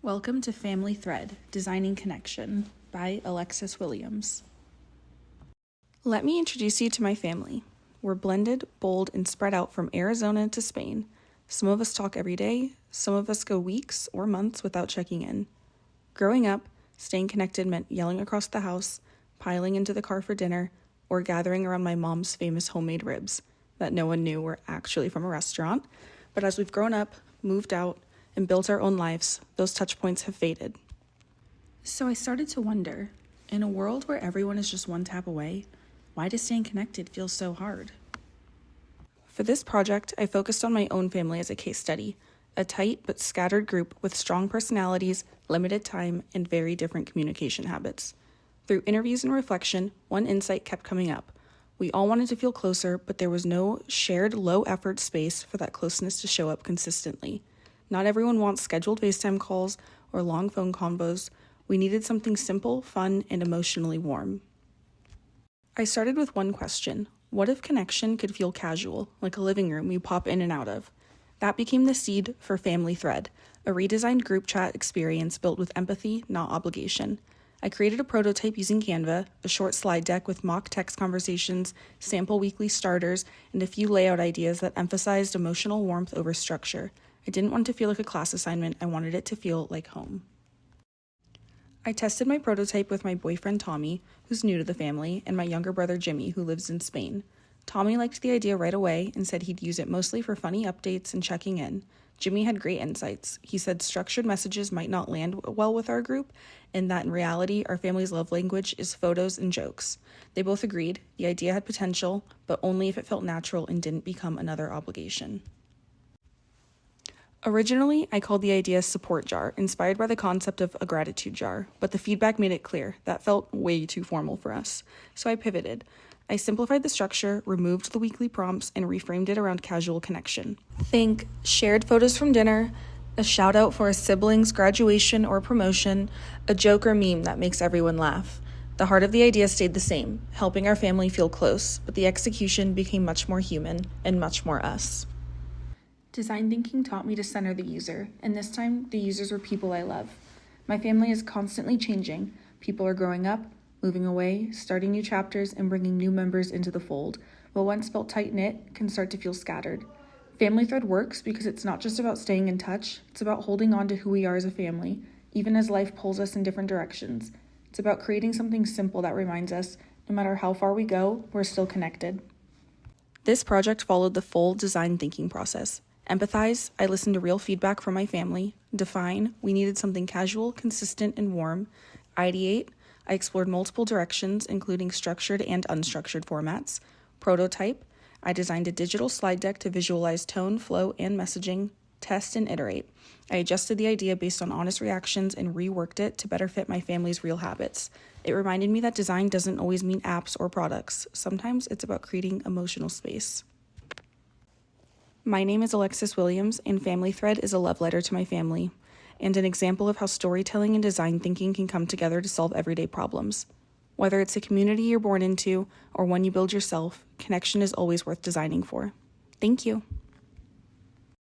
Welcome to Family Thread, Designing Connection by Alexis Williams. Let me introduce you to my family. We're blended, bold, and spread out from Arizona to Spain. Some of us talk every day, some of us go weeks or months without checking in. Growing up, staying connected meant yelling across the house, piling into the car for dinner, or gathering around my mom's famous homemade ribs that no one knew were actually from a restaurant. But as we've grown up, moved out, and built our own lives, those touch points have faded. So I started to wonder, in a world where everyone is just one tap away, why does staying connected feel so hard? For this project, I focused on my own family as a case study, a tight but scattered group with strong personalities, limited time, and very different communication habits. Through interviews and reflection, one insight kept coming up. We all wanted to feel closer, but there was no shared low-effort space for that closeness to show up consistently. Not everyone wants scheduled FaceTime calls or long phone combos. We needed something simple, fun, and emotionally warm. I started with one question. What if connection could feel casual, like a living room you pop in and out of? That became the seed for Family Thread, a redesigned group chat experience built with empathy, not obligation. I created a prototype using Canva, a short slide deck with mock text conversations, sample weekly starters, and a few layout ideas that emphasized emotional warmth over structure. I didn't want it to feel like a class assignment. I wanted it to feel like home. I tested my prototype with my boyfriend Tommy, who's new to the family, and my younger brother Jimmy, who lives in Spain. Tommy liked the idea right away and said he'd use it mostly for funny updates and checking in. Jimmy had great insights. He said structured messages might not land well with our group, and that in reality, our family's love language is photos and jokes. They both agreed the idea had potential, but only if it felt natural and didn't become another obligation. Originally, I called the idea support jar, inspired by the concept of a gratitude jar, but the feedback made it clear that felt way too formal for us. So I pivoted. I simplified the structure, removed the weekly prompts, and reframed it around casual connection. Think shared photos from dinner, a shout out for a sibling's graduation or promotion, a joke or meme that makes everyone laugh. The heart of the idea stayed the same, helping our family feel close, but the execution became much more human and much more us. Design thinking taught me to center the user, and this time, the users were people I love. My family is constantly changing. People are growing up, moving away, starting new chapters, and bringing new members into the fold. What once felt tight-knit can start to feel scattered. Family Thread works because it's not just about staying in touch, it's about holding on to who we are as a family, even as life pulls us in different directions. It's about creating something simple that reminds us, no matter how far we go, we're still connected. This project followed the full design thinking process. Empathize, I listened to real feedback from my family. Define, we needed something casual, consistent, and warm. Ideate, I explored multiple directions, including structured and unstructured formats. Prototype, I designed a digital slide deck to visualize tone, flow, and messaging. Test and iterate, I adjusted the idea based on honest reactions and reworked it to better fit my family's real habits. It reminded me that design doesn't always mean apps or products. Sometimes it's about creating emotional space. My name is Alexis Williams, and Family Thread is a love letter to my family, and an example of how storytelling and design thinking can come together to solve everyday problems. Whether it's a community you're born into or one you build yourself, connection is always worth designing for. Thank you.